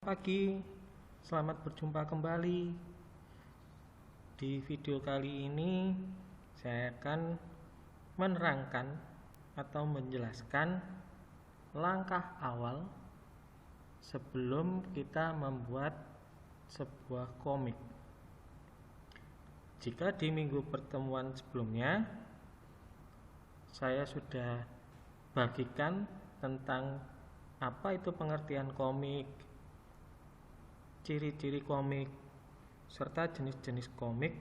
Pagi, selamat berjumpa kembali. Di video kali ini saya akan menerangkan atau menjelaskan langkah awal sebelum kita membuat sebuah komik. Jika di minggu pertemuan sebelumnya saya sudah bagikan tentang apa itu pengertian komik, ciri-ciri komik, serta jenis-jenis komik,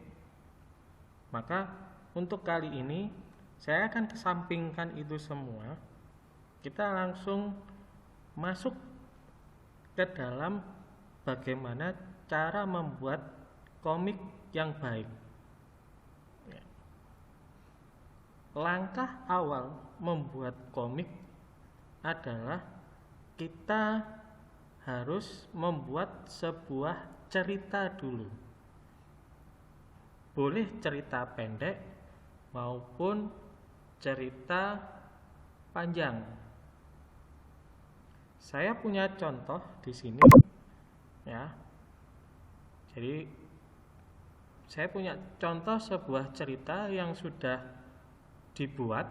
maka untuk kali ini saya akan kesampingkan itu semua. Kita langsung masuk ke dalam bagaimana cara membuat komik yang baik. Langkah awal membuat komik adalah kita harus membuat sebuah cerita dulu. Boleh cerita pendek maupun cerita panjang. Saya punya contoh di sini, ya. Jadi saya punya contoh sebuah cerita yang sudah dibuat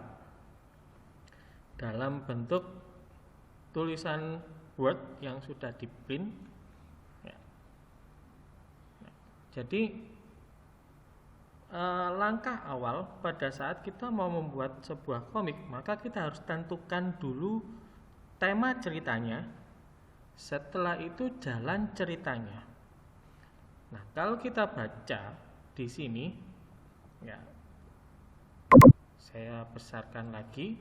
dalam bentuk tulisan Word yang sudah di print, ya. Jadi langkah awal pada saat kita mau membuat sebuah komik, maka kita harus tentukan dulu tema ceritanya. Setelah itu jalan ceritanya. Nah, kalau kita baca di sini, ya, saya besarkan lagi.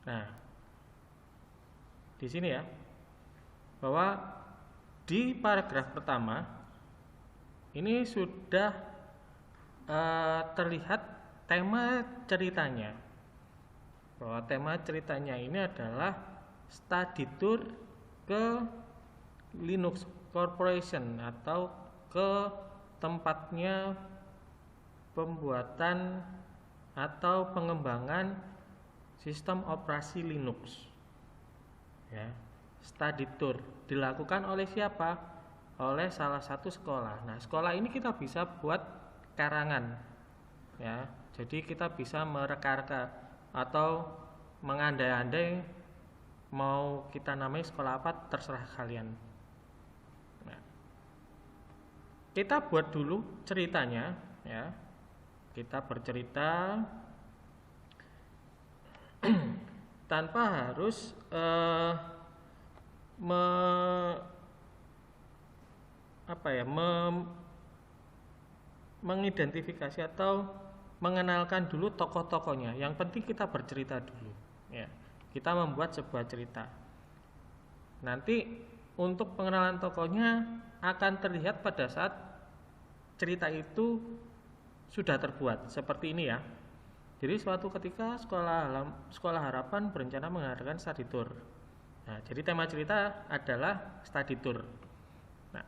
Nah, di sini ya, bahwa di paragraf pertama ini sudah terlihat tema ceritanya. Bahwa tema ceritanya ini adalah study tour ke Linux Corporation atau ke tempatnya pembuatan atau pengembangan sistem operasi Linux, ya. Study tour dilakukan oleh siapa? Oleh salah satu sekolah. Nah, sekolah ini kita bisa buat karangan, ya. Jadi kita bisa mereka-reka atau mengandai-andai mau kita namai sekolah apa, terserah kalian. Nah, kita buat dulu ceritanya, ya. Kita bercerita tanpa harus mengidentifikasi atau mengenalkan dulu tokoh-tokohnya. Yang penting kita bercerita dulu, ya. Kita membuat sebuah cerita. Nanti untuk pengenalan tokohnya akan terlihat pada saat cerita itu sudah terbuat. Seperti ini ya. Jadi suatu ketika sekolah harapan berencana mengadakan study tour. Nah, jadi tema cerita adalah study tour. Nah,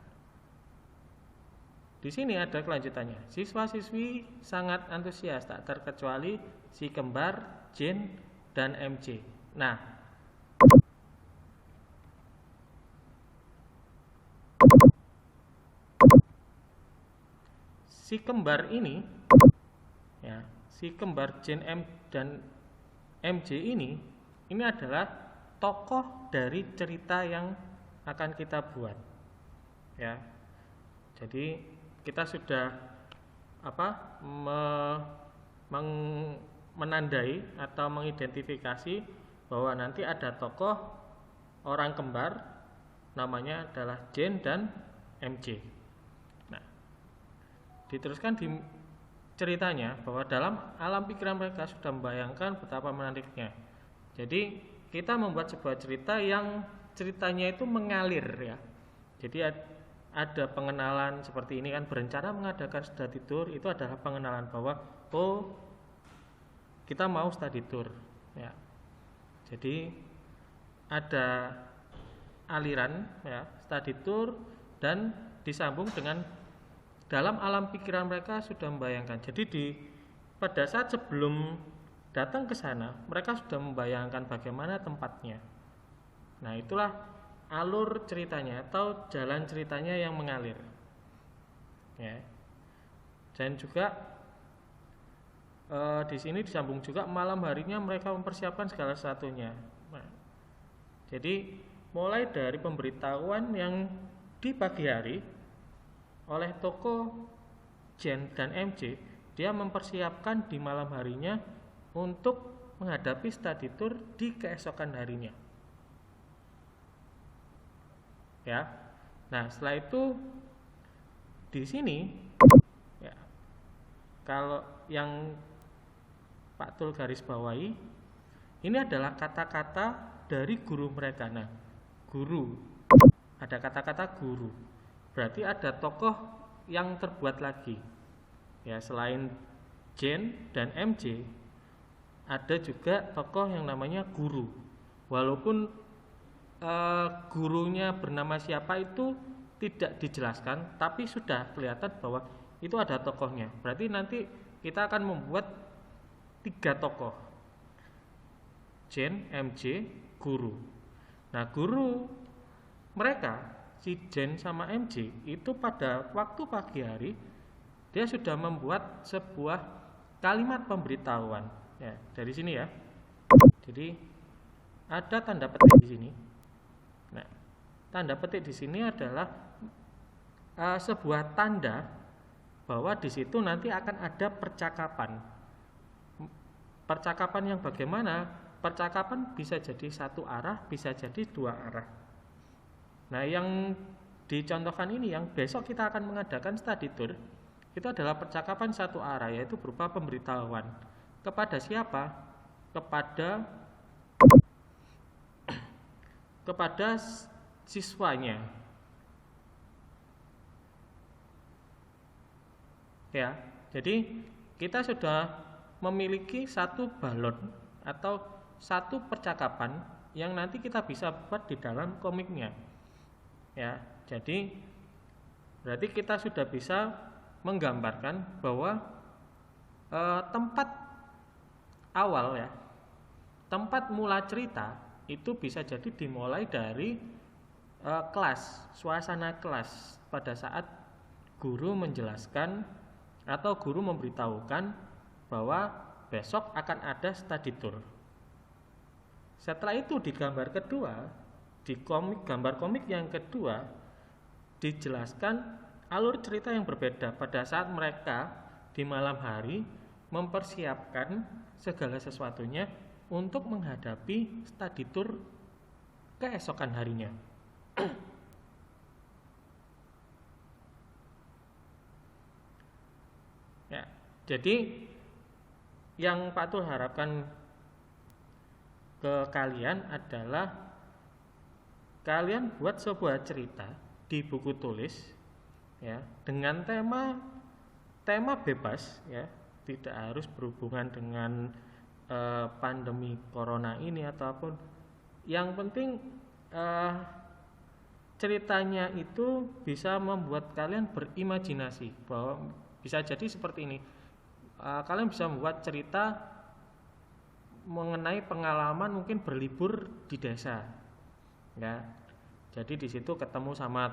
di sini ada kelanjutannya. Siswa-siswi sangat antusias, tak terkecuali si kembar, Jane, dan MC. Nah, si kembar ini, ya, si kembar Jane dan MC ini adalah tokoh dari cerita yang akan kita buat, ya. Jadi kita sudah menandai atau mengidentifikasi bahwa nanti ada tokoh orang kembar namanya adalah Jane dan MC. Nah, diteruskan di ceritanya bahwa dalam alam pikiran mereka sudah membayangkan betapa menariknya. Jadi kita membuat sebuah cerita yang ceritanya itu mengalir, ya. Jadi ada pengenalan seperti ini kan, berencana mengadakan study tour, itu adalah pengenalan bahwa kita mau study tour, ya. Jadi ada aliran, ya, study tour dan disambung dengan dalam alam pikiran mereka sudah membayangkan. Jadi pada saat sebelum datang ke sana, mereka sudah membayangkan bagaimana tempatnya. Nah, itulah alur ceritanya atau jalan ceritanya yang mengalir. Ya. Dan juga di sini disambung juga malam harinya mereka mempersiapkan segala sesuatunya. Nah, jadi mulai dari pemberitahuan yang di pagi hari oleh tokoh Jen dan MC, dia mempersiapkan di malam harinya untuk menghadapi study tour di keesokan harinya. Ya. Nah, setelah itu di sini ya, kalau yang Pak Tul garis bawahi, ini adalah kata-kata dari guru mereka. Nah, guru, ada kata-kata guru, berarti ada tokoh yang terbuat lagi. Ya, selain Jen dan MC, ada juga tokoh yang namanya guru. Walaupun gurunya bernama siapa itu tidak dijelaskan, tapi sudah kelihatan bahwa itu ada tokohnya. Berarti nanti kita akan membuat 3 tokoh, Jen, MC, guru. Nah, guru mereka, si Jen sama MC, itu pada waktu pagi hari dia sudah membuat sebuah kalimat pemberitahuan. Ya, dari sini ya. Jadi ada tanda petik di sini. Nah, tanda petik di sini adalah sebuah tanda bahwa di situ nanti akan ada percakapan. Percakapan yang bagaimana? Percakapan bisa jadi satu arah, bisa jadi 2 arah. Nah, yang dicontohkan ini yang besok kita akan mengadakan study tour, itu adalah percakapan satu arah, yaitu berupa pemberitahuan. Kepada siapa? Kepada siswanya. Ya, jadi kita sudah memiliki satu balon atau satu percakapan yang nanti kita bisa buat di dalam komiknya. Ya, jadi berarti kita sudah bisa menggambarkan bahwa tempat awal ya, tempat mula cerita itu bisa jadi dimulai dari kelas, suasana kelas pada saat guru menjelaskan atau guru memberitahukan bahwa besok akan ada study tour. Setelah itu di gambar kedua, di gambar komik yang kedua, dijelaskan alur cerita yang berbeda pada saat mereka di malam hari mempersiapkan segala sesuatunya untuk menghadapi study tour keesokan harinya. Ya, jadi yang Pak Tul harapkan ke kalian adalah kalian buat sebuah cerita di buku tulis ya, dengan tema bebas ya, tidak harus berhubungan dengan pandemi corona ini ataupun, yang penting ceritanya itu bisa membuat kalian berimajinasi bahwa bisa jadi seperti ini. Kalian bisa membuat cerita mengenai pengalaman mungkin berlibur di desa, ya. Jadi di situ ketemu sama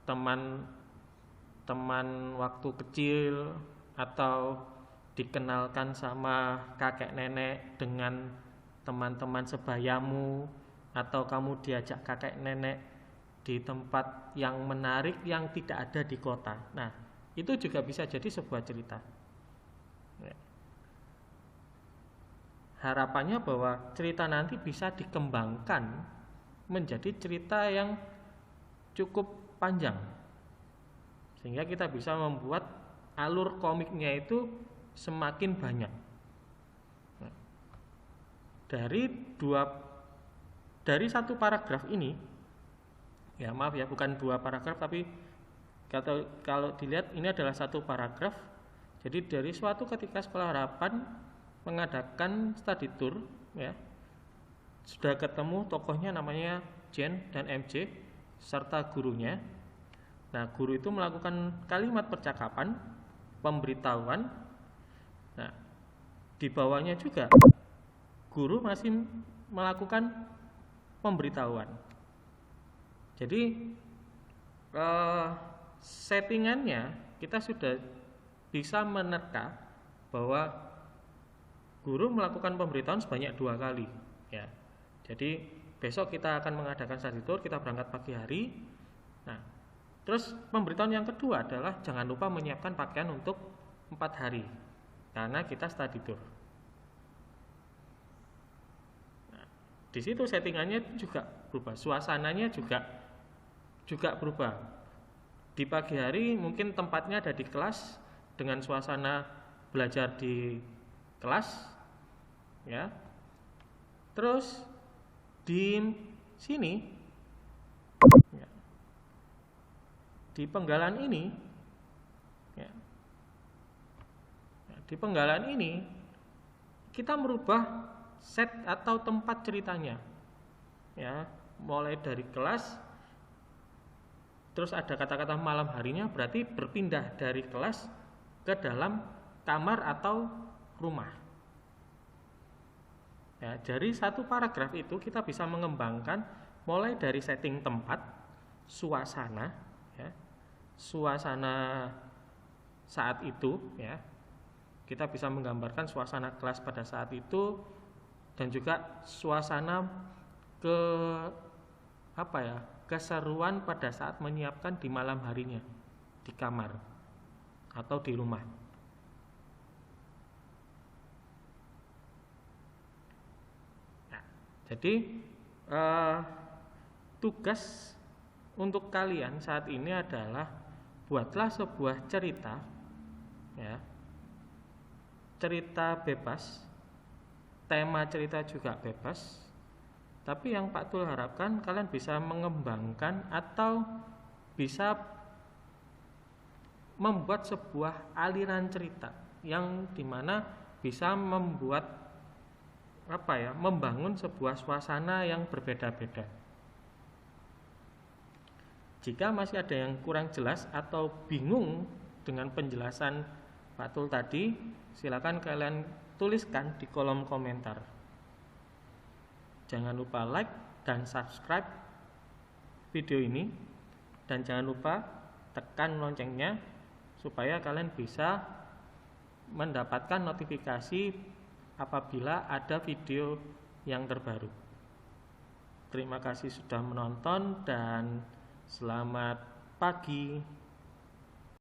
teman waktu kecil, atau dikenalkan sama kakek nenek dengan teman-teman sebayamu, atau kamu diajak kakek nenek di tempat yang menarik yang tidak ada di kota. Nah, itu juga bisa jadi sebuah cerita. Harapannya bahwa cerita nanti bisa dikembangkan menjadi cerita yang cukup panjang, sehingga kita bisa membuat alur komiknya itu semakin banyak. Dari satu paragraf ini, ya maaf ya, bukan 2 paragraf, tapi kalau dilihat ini adalah satu paragraf. Jadi dari suatu ketika Sekolah Harapan mengadakan study tour ya, sudah ketemu tokohnya namanya Jen dan MC serta gurunya. Nah, guru itu melakukan kalimat percakapan, pemberitahuan. Nah, di bawahnya juga guru masih melakukan pemberitahuan. Jadi settingannya kita sudah bisa menerka bahwa guru melakukan pemberitahuan sebanyak 2 kali ya. Jadi besok kita akan mengadakan study tour, kita berangkat pagi hari. Nah, terus pemberitahuan yang kedua adalah jangan lupa menyiapkan pakaian untuk 4 hari karena kita study tour. Nah, di situ settingannya juga berubah, suasananya juga berubah. Di pagi hari mungkin tempatnya ada di kelas dengan suasana belajar di kelas ya. Terus di sini ya, di penggalan ini ya, di penggalan ini kita merubah set atau tempat ceritanya ya, mulai dari kelas. Terus ada kata-kata malam harinya, berarti berpindah dari kelas ke dalam kamar atau rumah. Ya, dari satu paragraf itu kita bisa mengembangkan mulai dari setting tempat, suasana, ya, suasana saat itu, ya, kita bisa menggambarkan suasana kelas pada saat itu dan juga suasana keseruan pada saat menyiapkan di malam harinya di kamar atau di rumah. Nah, jadi tugas untuk kalian saat ini adalah buatlah sebuah cerita, ya, cerita bebas, tema cerita juga bebas. Tapi yang Pak Tul harapkan kalian bisa mengembangkan atau bisa membuat sebuah aliran cerita yang dimana bisa membuat membangun sebuah suasana yang berbeda-beda. Jika masih ada yang kurang jelas atau bingung dengan penjelasan Pak Tul tadi, silakan kalian tuliskan di kolom komentar. Jangan lupa like dan subscribe video ini, dan jangan lupa tekan loncengnya supaya kalian bisa mendapatkan notifikasi apabila ada video yang terbaru. Terima kasih sudah menonton dan selamat pagi.